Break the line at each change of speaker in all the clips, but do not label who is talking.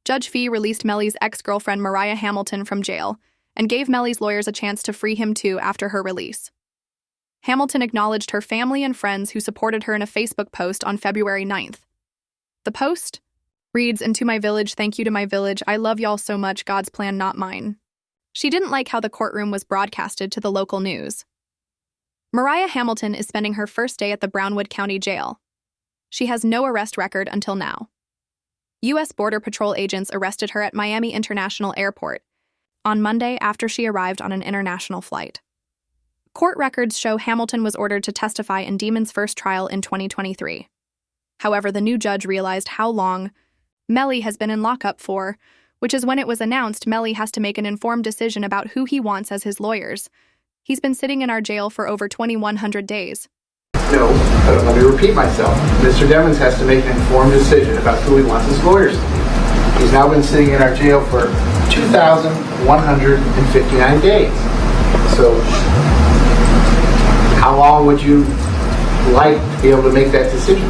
Judge Fee released Melly's ex-girlfriend Mariah Hamilton from jail and gave Melly's lawyers a chance to free him too after her release. Hamilton acknowledged her family and friends who supported her in a Facebook post on February 9th. The post reads, "And to my village, thank you to my village. I love y'all so much, God's plan, not mine." She didn't like how the courtroom was broadcasted to the local news. Mariah Hamilton is spending her first day at the Brownwood County Jail. She has no arrest record until now. U.S. Border Patrol agents arrested her at Miami International Airport on Monday after she arrived on an international flight. Court records show Hamilton was ordered to testify in Demon's first trial in 2023. However, the new judge realized how long Melly has been in lockup for, which is when it was announced Melly has to make an informed decision about who he wants as his lawyers. He's been sitting in our jail for over 2,100 days.
No, let me repeat myself. Mr. Demons has to make an informed decision about who he wants his lawyers to be. He's now been sitting in our jail for 2,159 days. So, how long would you like to be able to make that decision?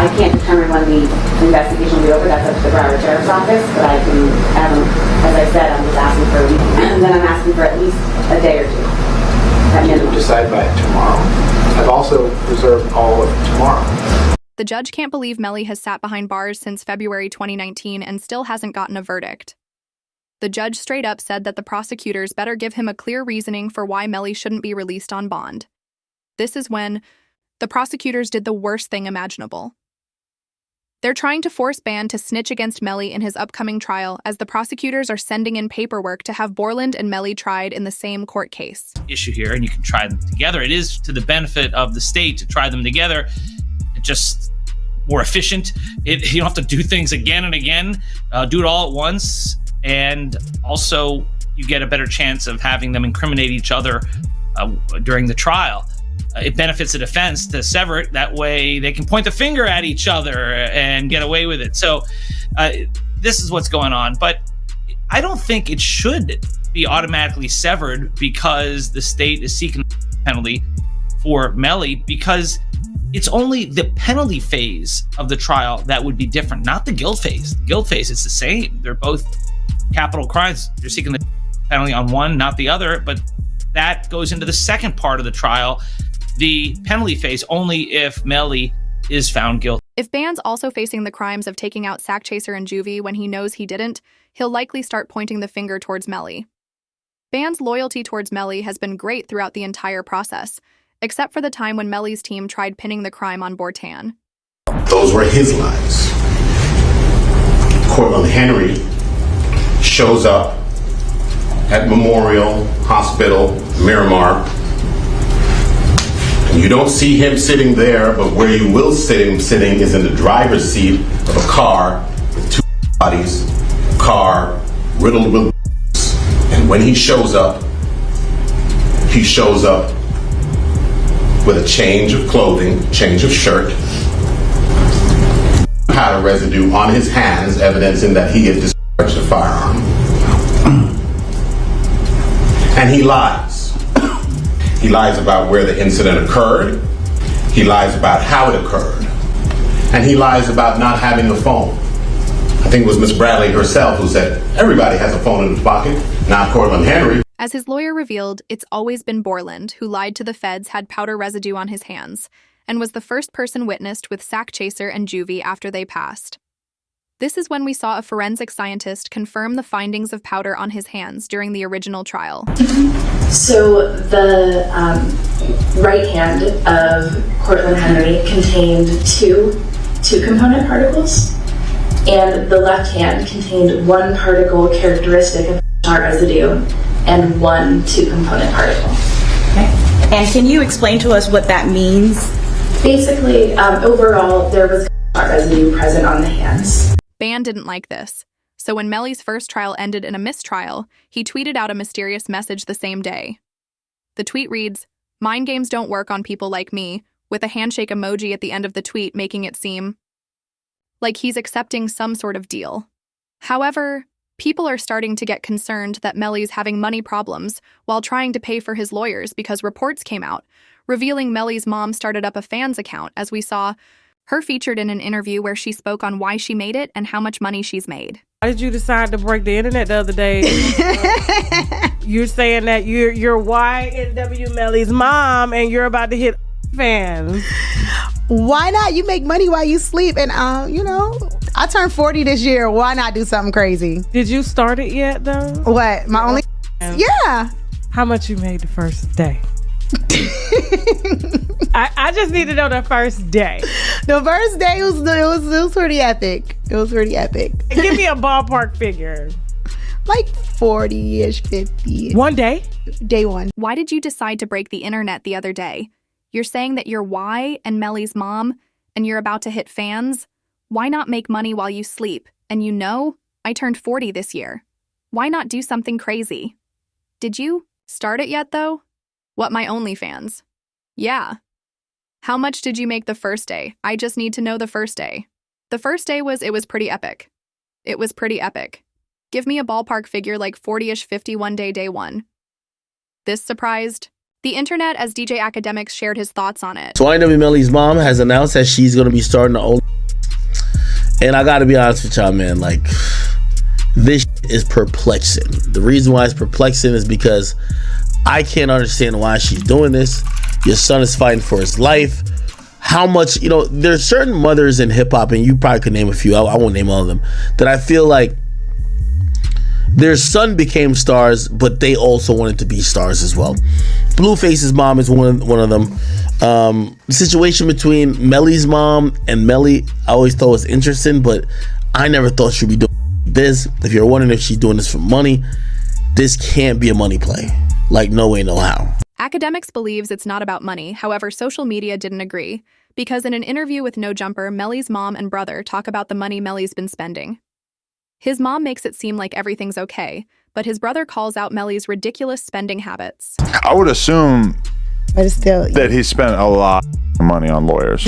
I can't determine when the investigation will be over. That's up to the Broward Sheriff's Office, but I can, as I said, I'm just asking for a week, and then I'm asking for at least a day or two.
You can decide by tomorrow. I've also reserved all of tomorrow.
The judge can't believe Melly has sat behind bars since February 2019 and still hasn't gotten a verdict. The judge straight up said that the prosecutors better give him a clear reasoning for why Melly shouldn't be released on bond. This is when the prosecutors did the worst thing imaginable. They're trying to force Band to snitch against Melly in his upcoming trial as the prosecutors are sending in paperwork to have Borland and Melly tried in the same court case.
Issue here, and you can try them together. It is to the benefit of the state to try them together. It's just more efficient. You don't have to do things again and again. Do it all at once. And also, you get a better chance of having them incriminate each other during the trial. It benefits the defense to sever it. That way they can point the finger at each other and get away with it. So this is what's going on. But I don't think it should be automatically severed because the state is seeking a penalty for Melly, because it's only the penalty phase of the trial that would be different, not the guilt phase. The guilt phase is the same. They're both capital crimes. You're seeking the penalty on one, not the other. But that goes into the second part of the trial, the penalty phase, only if Melly is found guilty.
If Band's also facing the crimes of taking out Sack Chaser and Juvie when he knows he didn't, he'll likely start pointing the finger towards Melly. Band's loyalty towards Melly has been great throughout the entire process, except for the time when Melly's team tried pinning the crime on Bortan.
Those were his lies. Cortland Henry shows up at Memorial Hospital, Miramar. You don't see him sitting there, but where you will see him sitting is in the driver's seat of a car with two bodies, car riddled with bullets. And when he shows up with a change of clothing, change of shirt, powder residue on his hands, evidencing that he had discharged a firearm. And he lies. He lies about where the incident occurred. He lies about how it occurred. And he lies about not having a phone. I think it was Miss Bradley herself who said, everybody has a phone in his pocket, not Cortland Henry.
As his lawyer revealed, it's always been Borland who lied to the feds had powder residue on his hands and was the first person witnessed with Sack Chaser and Juvie after they passed. This is when we saw a forensic scientist confirm the findings of powder on his hands during the original trial.
So the right hand of Cortland Henry contained two component particles, and the left hand contained one particle characteristic of shot residue and one two-component particle.
Okay. And can you explain to us what that means?
Basically, overall, there was shot residue present on the hands.
Band didn't like this, so when Melly's first trial ended in a mistrial, he tweeted out a mysterious message the same day. The tweet reads, "Mind games don't work on people like me," with a handshake emoji at the end of the tweet making it seem like he's accepting some sort of deal. However, people are starting to get concerned that Melly's having money problems while trying to pay for his lawyers because reports came out, revealing Melly's mom started up a fans account, as we saw Her featured in an interview where she spoke on why she made it and how much money she's made.
Why did you decide to break the internet the other day? You're saying that you're YNW Melly's mom and you're about to hit fans.
Why not? You make money while you sleep. And, I turned 40 this year. Why not do something crazy?
Did you start it yet, though?
What? My only... Yeah.
How much you made the first day? I just need to know the first day.
The first day was pretty epic. It was pretty epic.
Give me a ballpark figure.
Like 40-ish, 50.
One day?
Day one.
Why did you decide to break the internet the other day? You're saying that you're Y and Melly's mom, and you're about to hit fans? Why not make money while you sleep? And I turned 40 this year. Why not do something crazy? Did you start it yet, though? What, my OnlyFans? Yeah. How much did you make the first day? I just need to know the first day. The first day was pretty epic. It was pretty epic. Give me a ballpark figure like 40-ish, 51 day one. This surprised the internet as DJ Academics shared his thoughts on it.
So YNW Melly's mom has announced that she's going to be starting the old. And I got to be honest with y'all, man, like, this is perplexing. The reason why it's perplexing is because I can't understand why she's doing this. Your son is fighting for his life. How much, there's certain mothers in hip hop, and you probably could name a few, I won't name all of them, that I feel like their son became stars, but they also wanted to be stars as well. Blueface's mom is one of them. The situation between Melly's mom and Melly, I always thought was interesting, but I never thought she'd be doing this. If you're wondering if she's doing this for money, this can't be a money play. Like, no way, no how.
Academics believes it's not about money. However, social media didn't agree, because in an interview with No Jumper, Melly's mom and brother talk about the money Melly's been spending. His mom makes it seem like everything's okay, but his brother calls out Melly's ridiculous spending habits.
I would assume
that
he spent a lot of money on lawyers.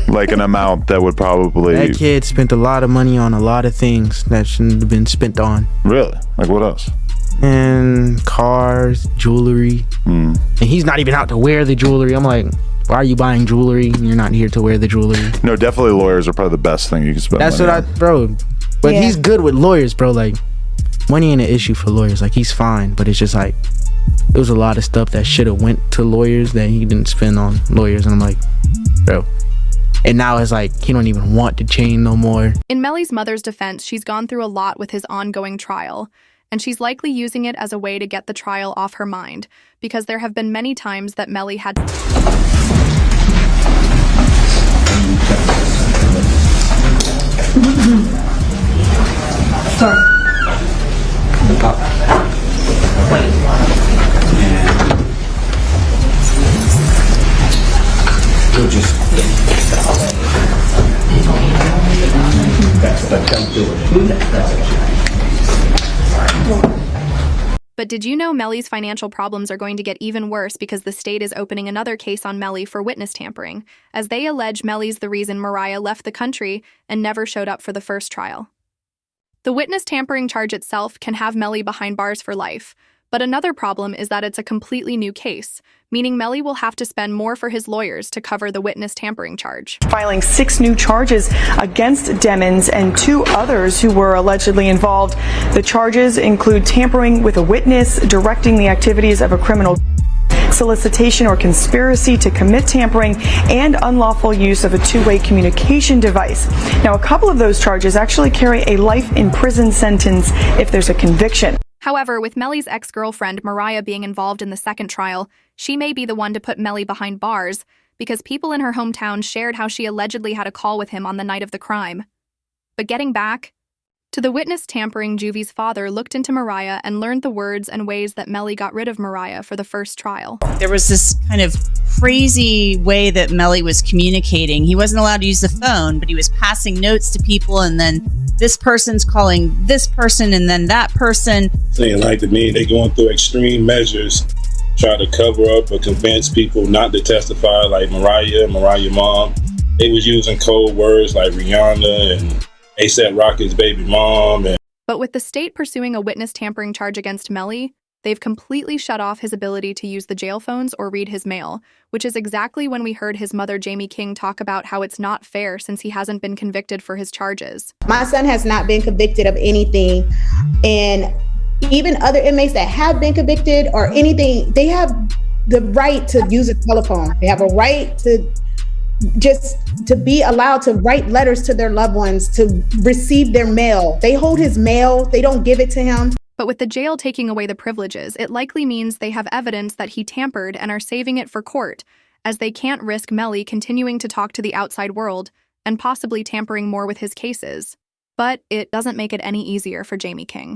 Like an amount that would probably...
That kid spent a lot of money on a lot of things that shouldn't have been spent on.
Really? Like what else?
And cars, jewelry. And he's not even out to wear the jewelry. I'm like, why are you buying jewelry? You're not here to wear the jewelry.
No, definitely lawyers are probably the best thing you can spend
That's
money
what
on.
bro. But he's good with lawyers, bro. Like, money ain't an issue for lawyers. Like, he's fine, but it's just like, there was a lot of stuff that should have went to lawyers that he didn't spend on lawyers. And I'm like, bro. And now it's like, he don't even want the chain no more.
In Melly's mother's defense, she's gone through a lot with his ongoing trial, and she's likely using it as a way to get the trial off her mind, because there have been many times that Melly had...
Sorry.
You'll just...
But did you know Melly's financial problems are going to get even worse because the state is opening another case on Melly for witness tampering, as they allege Melly's the reason Mariah left the country and never showed up for the first trial. The witness tampering charge itself can have Melly behind bars for life, but another problem is that it's a completely new case, meaning Melly will have to spend more for his lawyers to cover the witness tampering charge.
Filing 6 new charges against Demmons and 2 others who were allegedly involved. The charges include tampering with a witness, directing the activities of a criminal, solicitation or conspiracy to commit tampering, and unlawful use of a two-way communication device. Now, a couple of those charges actually carry a life in prison sentence if there's a conviction.
However, with Melly's ex-girlfriend Mariah being involved in the second trial, she may be the one to put Melly behind bars because people in her hometown shared how she allegedly had a call with him on the night of the crime. But getting back to the witness tampering, Juvie's father looked into Mariah and learned the words and ways that Melly got rid of Mariah for the first trial.
There was this kind of crazy way that Melly was communicating. He wasn't allowed to use the phone, but he was passing notes to people, and then this person's calling this person and then that person.
Saying like to me, they going through extreme measures, try to cover up or convince people not to testify, like Mariah mom. They was using code words like Rihanna and A$AP Rocky's baby mom.
But with the state pursuing a witness tampering charge against Melly, They've completely shut off his ability to use the jail phones or read his mail, which is exactly when we heard his mother, Jamie King, talk about how it's not fair since he hasn't been convicted for his charges.
My son has not been convicted of anything, and even other inmates that have been convicted or anything, they have the right to use a telephone. They have a right to be allowed to write letters to their loved ones, to receive their mail. They hold his mail, they don't give it to him.
But with the jail taking away the privileges, it likely means they have evidence that he tampered and are saving it for court, as they can't risk Melly continuing to talk to the outside world and possibly tampering more with his cases. But it doesn't make it any easier for Jamie King.